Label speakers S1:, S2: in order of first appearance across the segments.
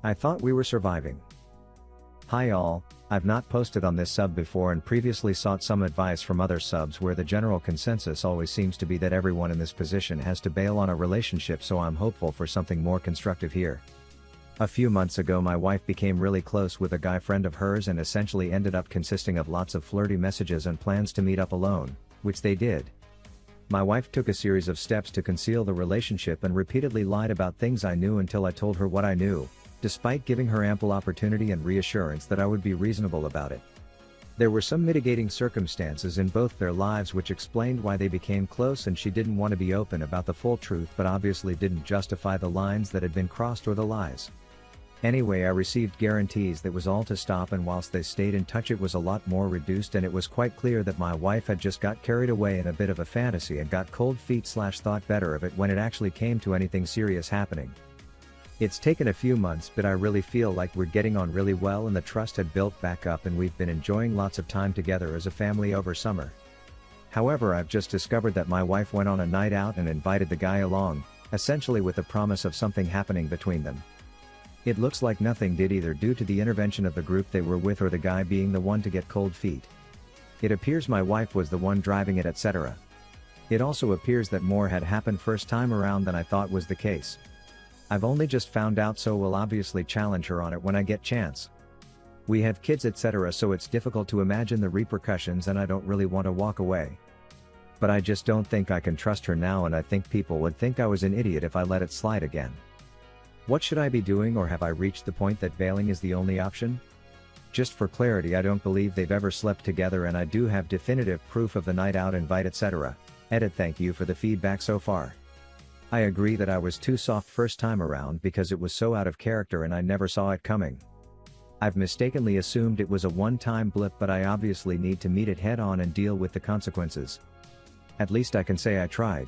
S1: I thought we were surviving. Hi all, I've not posted on this sub before and previously sought some advice from other subs where the general consensus always seems to be that everyone in this position has to bail on a relationship, so I'm hopeful for something more constructive here. A few months ago my wife became really close with a guy friend of hers and essentially ended up consisting of lots of flirty messages and plans to meet up alone, which they did. My wife took a series of steps to conceal the relationship and repeatedly lied about things I knew until I told her what I knew, despite giving her ample opportunity and reassurance that I would be reasonable about it. There were some mitigating circumstances in both their lives which explained why they became close, and she didn't want to be open about the full truth but obviously didn't justify the lines that had been crossed or the lies. Anyway, I received guarantees that was all to stop, and whilst they stayed in touch it was a lot more reduced, and it was quite clear that my wife had just got carried away in a bit of a fantasy and got cold feet / thought better of it when it actually came to anything serious happening. It's taken a few months, but I really feel like we're getting on really well and the trust had built back up and we've been enjoying lots of time together as a family over summer. However, I've just discovered that my wife went on a night out and invited the guy along, essentially with the promise of something happening between them. It looks like nothing did either due to the intervention of the group they were with or the guy being the one to get cold feet. It appears my wife was the one driving it, etc. It also appears that more had happened first time around than I thought was the case. I've only just found out, so will obviously challenge her on it when I get chance. We have kids, etc., so it's difficult to imagine the repercussions and I don't really want to walk away. But I just don't think I can trust her now, and I think people would think I was an idiot if I let it slide again. What should I be doing, or have I reached the point that bailing is the only option? Just for clarity, I don't believe they've ever slept together and I do have definitive proof of the night out invite, etc. Edit. Thank you for the feedback so far. I agree that I was too soft first time around because it was so out of character and I never saw it coming. I've mistakenly assumed it was a one-time blip, but I obviously need to meet it head on and deal with the consequences. At least I can say I tried.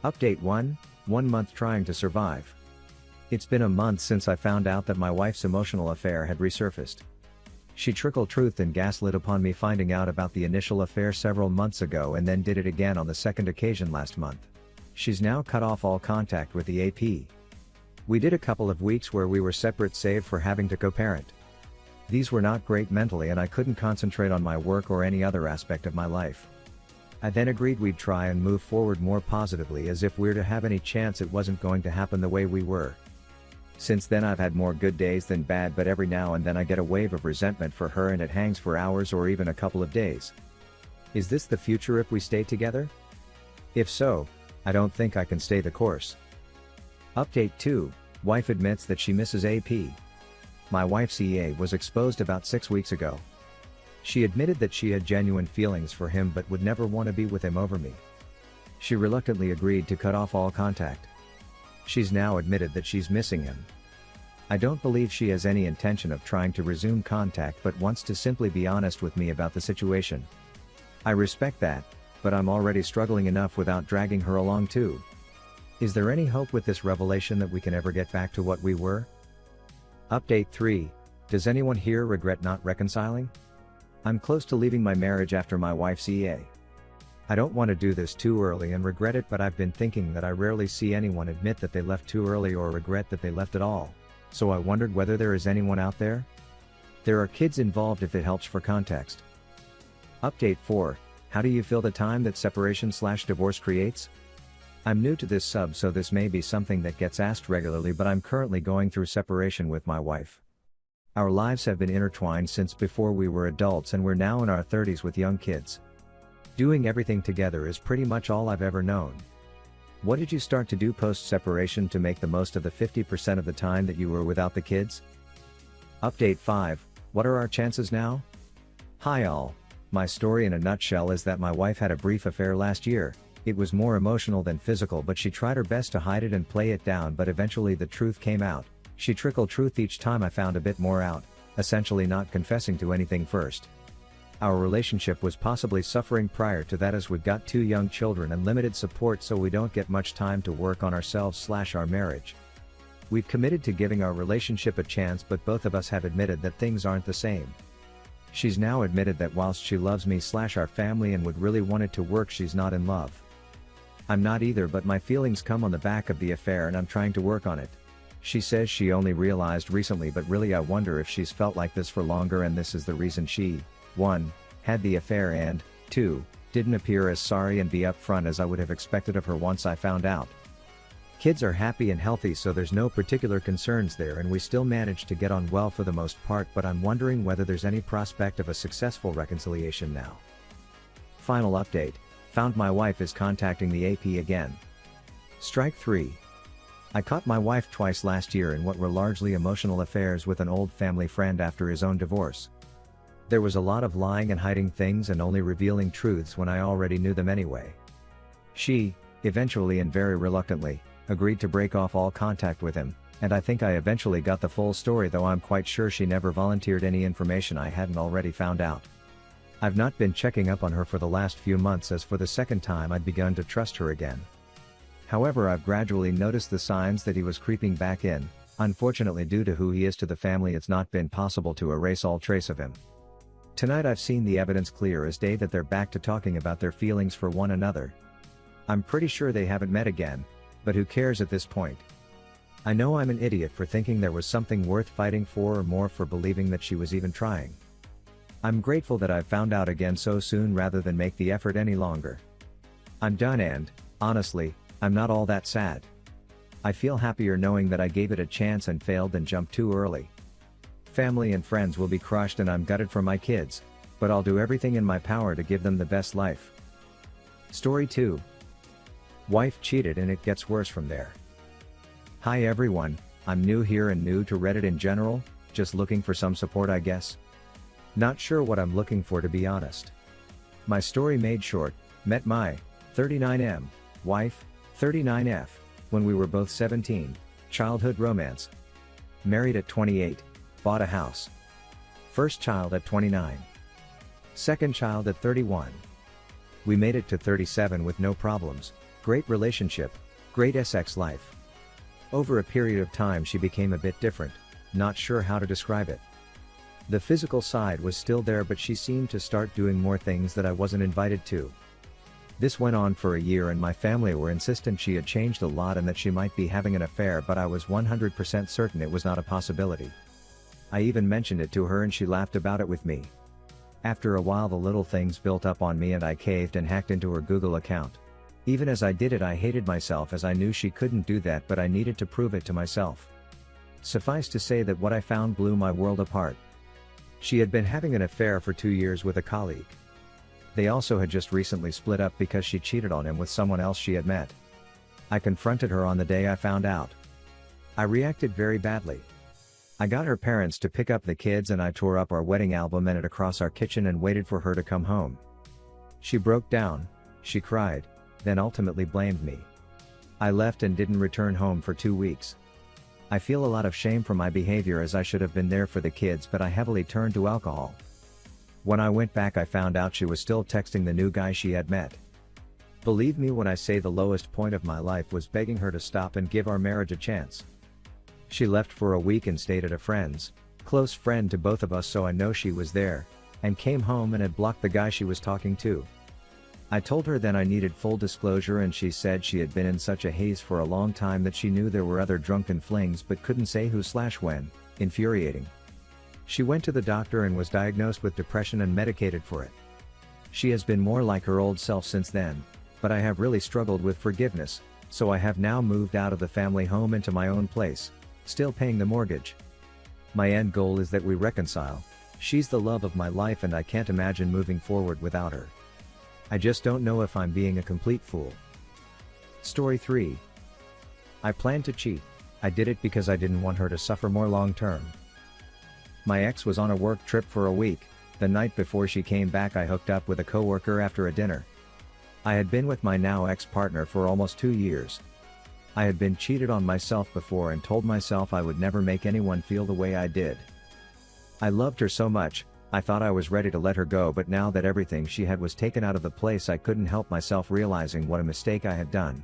S1: Update 1 month trying to survive. It's been a month since I found out that my wife's emotional affair had resurfaced. She trickled truth and gaslit upon me finding out about the initial affair several months ago and then did it again on the second occasion last month. She's now cut off all contact with the AP. We did a couple of weeks where we were separate save for having to co-parent. These were not great mentally and I couldn't concentrate on my work or any other aspect of my life. I then agreed we'd try and move forward more positively, as if we're to have any chance it wasn't going to happen the way we were. Since then I've had more good days than bad, but every now and then I get a wave of resentment for her and it hangs for hours or even a couple of days. Is this the future if we stay together? If so, I don't think I can stay the course. Update 2, wife admits that she misses AP. My wife's EA was exposed about 6 weeks ago. She admitted that she had genuine feelings for him but would never want to be with him over me. She reluctantly agreed to cut off all contact. She's now admitted that she's missing him. I don't believe she has any intention of trying to resume contact but wants to simply be honest with me about the situation. I respect that, but I'm already struggling enough without dragging her along too. Is there any hope with this revelation that we can ever get back to what we were? Update 3, does anyone here regret not reconciling? I'm close to leaving my marriage after my wife's EA. I don't want to do this too early and regret it, but I've been thinking that I rarely see anyone admit that they left too early or regret that they left at all, so I wondered whether there is anyone out there? There are kids involved if it helps for context. Update 4, how do you feel the time that separation/divorce creates? I'm new to this sub, so this may be something that gets asked regularly, but I'm currently going through separation with my wife. Our lives have been intertwined since before we were adults and we're now in our 30s with young kids. Doing everything together is pretty much all I've ever known. What did you start to do post-separation to make the most of the 50% of the time that you were without the kids? Update 5, what are our chances now? Hi all, my story in a nutshell is that my wife had a brief affair last year. It was more emotional than physical, but she tried her best to hide it and play it down, but eventually the truth came out. She trickled truth each time I found a bit more out, essentially not confessing to anything first. Our relationship was possibly suffering prior to that as we've got 2 young children and limited support, so we don't get much time to work on ourselves/our marriage. We've committed to giving our relationship a chance, but both of us have admitted that things aren't the same. She's now admitted that whilst she loves me/our family and would really want it to work, she's not in love. I'm not either, but my feelings come on the back of the affair and I'm trying to work on it. She says she only realized recently, but really I wonder if she's felt like this for longer and this is the reason she, 1. Had the affair and, 2. Didn't appear as sorry and be upfront as I would have expected of her once I found out. Kids are happy and healthy, so there's no particular concerns there, and we still manage to get on well for the most part, but I'm wondering whether there's any prospect of a successful reconciliation now. Final update: found my wife is contacting the AP again. Strike 3. I caught my wife twice last year in what were largely emotional affairs with an old family friend after his own divorce. There was a lot of lying and hiding things and only revealing truths when I already knew them anyway. She, eventually and very reluctantly, agreed to break off all contact with him, and I think I eventually got the full story, though I'm quite sure she never volunteered any information I hadn't already found out. I've not been checking up on her for the last few months, as for the second time I'd begun to trust her again. However, I've gradually noticed the signs that he was creeping back in. Unfortunately, due to who he is to the family, it's not been possible to erase all trace of him. Tonight I've seen the evidence clear as day that they're back to talking about their feelings for one another. I'm pretty sure they haven't met again, but who cares at this point? I know I'm an idiot for thinking there was something worth fighting for, or more for believing that she was even trying. I'm grateful that I've found out again so soon rather than make the effort any longer. I'm done, and, honestly, I'm not all that sad. I feel happier knowing that I gave it a chance and failed than jumped too early. Family and friends will be crushed and I'm gutted for my kids, but I'll do everything in my power to give them the best life. Story 2. Wife cheated and it gets worse from there. Hi everyone, I'm new here and new to Reddit in general, just looking for some support I guess. Not sure what I'm looking for, to be honest. My story made short: met my 39M wife, 39F, when we were both 17, childhood romance. Married at 28, bought a house. First child at 29. Second child at 31. We made it to 37 with no problems. Great relationship, great sex life. Over a period of time she became a bit different, not sure how to describe it. The physical side was still there, but she seemed to start doing more things that I wasn't invited to. This went on for a year and my family were insistent she had changed a lot and that she might be having an affair, but I was 100% certain it was not a possibility. I even mentioned it to her and she laughed about it with me. After a while the little things built up on me and I caved and hacked into her Google account. Even as I did it I hated myself, as I knew she couldn't do that, but I needed to prove it to myself. Suffice to say that what I found blew my world apart. She had been having an affair for 2 years with a colleague. They also had just recently split up because she cheated on him with someone else she had met. I confronted her on the day I found out. I reacted very badly. I got her parents to pick up the kids and I tore up our wedding album and it across our kitchen and waited for her to come home. She broke down, she cried, then ultimately blamed me. I left and didn't return home for 2 weeks. I feel a lot of shame for my behavior, as I should have been there for the kids, but I heavily turned to alcohol. When I went back I found out she was still texting the new guy she had met. Believe me when I say the lowest point of my life was begging her to stop and give our marriage a chance. She left for a week and stayed at a friend's, close friend to both of us, so I know she was there, and came home and had blocked the guy she was talking to. I told her then I needed full disclosure and she said she had been in such a haze for a long time that she knew there were other drunken flings but couldn't say who/when, infuriating. She went to the doctor and was diagnosed with depression and medicated for it. She has been more like her old self since then, but I have really struggled with forgiveness, so I have now moved out of the family home into my own place, still paying the mortgage. My end goal is that we reconcile. She's the love of my life and I can't imagine moving forward without her. I just don't know if I'm being a complete fool. Story 3. I planned to cheat. I did it because I didn't want her to suffer more long term. My ex was on a work trip for a week. The night before she came back I hooked up with a coworker after a dinner. I had been with my now ex-partner for almost 2 years. I had been cheated on myself before and told myself I would never make anyone feel the way I did. I loved her so much, I thought I was ready to let her go, but now that everything she had was taken out of the place I couldn't help myself realizing what a mistake I had done.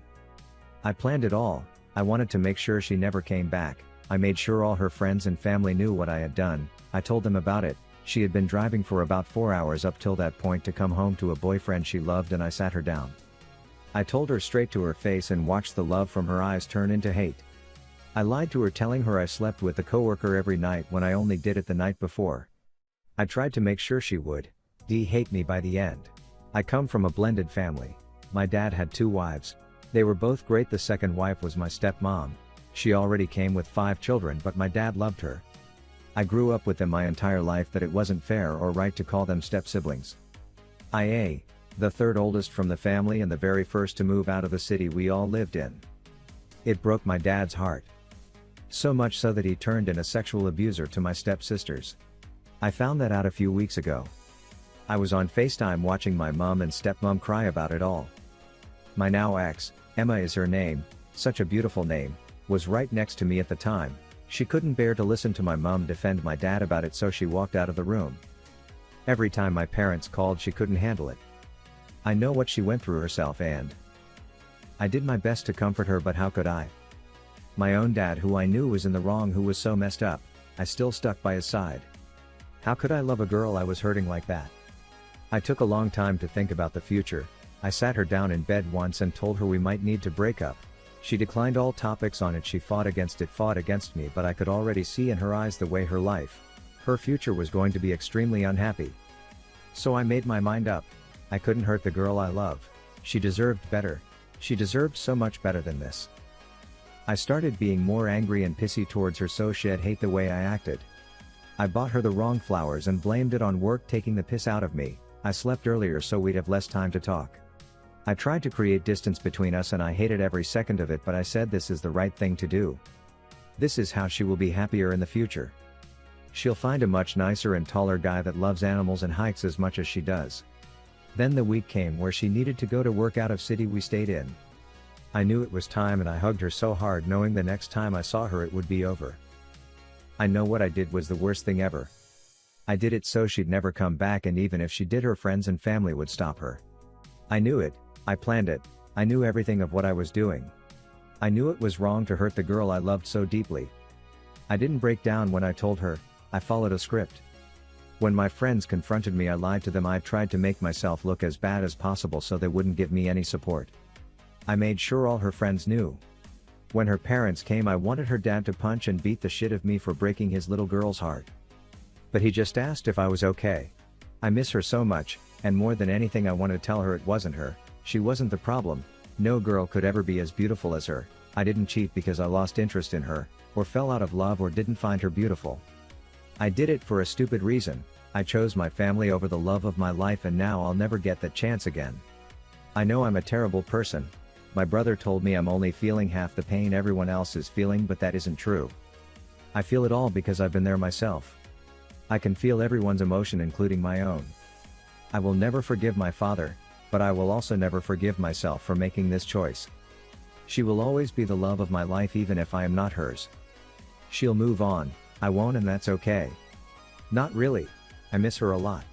S1: I planned it all. I wanted to make sure she never came back. I made sure all her friends and family knew what I had done. I told them about it. She had been driving for about 4 hours up till that point to come home to a boyfriend she loved and I sat her down. I told her straight to her face and watched the love from her eyes turn into hate. I lied to her telling her I slept with the coworker every night when I only did it the night before. I tried to make sure she would hate me by the end. I come from a blended family. My dad had 2 wives. They were both great. The second wife was my stepmom. She already came with 5 children, but my dad loved her. I grew up with them my entire life that it wasn't fair or right to call them step-siblings. The third oldest from the family and the very first to move out of the city we all lived in. It broke my dad's heart. So much so that he turned in a sexual abuser to my stepsisters. I found that out a few weeks ago. I was on FaceTime watching my mom and stepmom cry about it all. My now ex, Emma is her name, such a beautiful name, was right next to me at the time. She couldn't bear to listen to my mom defend my dad about it, so she walked out of the room. Every time my parents called, she couldn't handle it. I know what she went through herself, and I did my best to comfort her, but how could I? My own dad, who I knew was in the wrong, who was so messed up, I still stuck by his side. How could I love a girl I was hurting like that? I took a long time to think about the future. I sat her down in bed once and told her we might need to break up. She declined all topics on it. She fought against me, but I could already see in her eyes the way her future was going to be extremely unhappy. So I made my mind up. I couldn't hurt the girl I love. She deserved better. She deserved so much better than this. I started being more angry and pissy towards her, so she'd hate the way I acted. I bought her the wrong flowers and blamed it on work taking the piss out of me. I slept earlier so we'd have less time to talk. I tried to create distance between us and I hated every second of it, but I said this is the right thing to do. This is how she will be happier in the future. She'll find a much nicer and taller guy that loves animals and hikes as much as she does. Then the week came where she needed to go to work out of city we stayed in. I knew it was time and I hugged her so hard, knowing the next time I saw her it would be over. I know what I did was the worst thing ever. I did it so she'd never come back, and even if she did, her friends and family would stop her. I knew it. I planned it. I knew everything of what I was doing. I knew it was wrong to hurt the girl I loved so deeply. I didn't break down when I told her. I followed a script. When my friends confronted me, I lied to them. I tried to make myself look as bad as possible so they wouldn't give me any support. I made sure all her friends knew. When her parents came, I wanted her dad to punch and beat the shit of me for breaking his little girl's heart. But he just asked if I was okay. I miss her so much, and more than anything I want to tell her it wasn't her. She wasn't the problem. No girl could ever be as beautiful as her. I didn't cheat because I lost interest in her, or fell out of love, or didn't find her beautiful. I did it for a stupid reason. I chose my family over the love of my life, and now I'll never get that chance again. I know I'm a terrible person. My brother told me I'm only feeling half the pain everyone else is feeling, but that isn't true. I feel it all because I've been there myself. I can feel everyone's emotion, including my own. I will never forgive my father, but I will also never forgive myself for making this choice. She will always be the love of my life, even if I am not hers. She'll move on, I won't, and that's okay. Not really. I miss her a lot.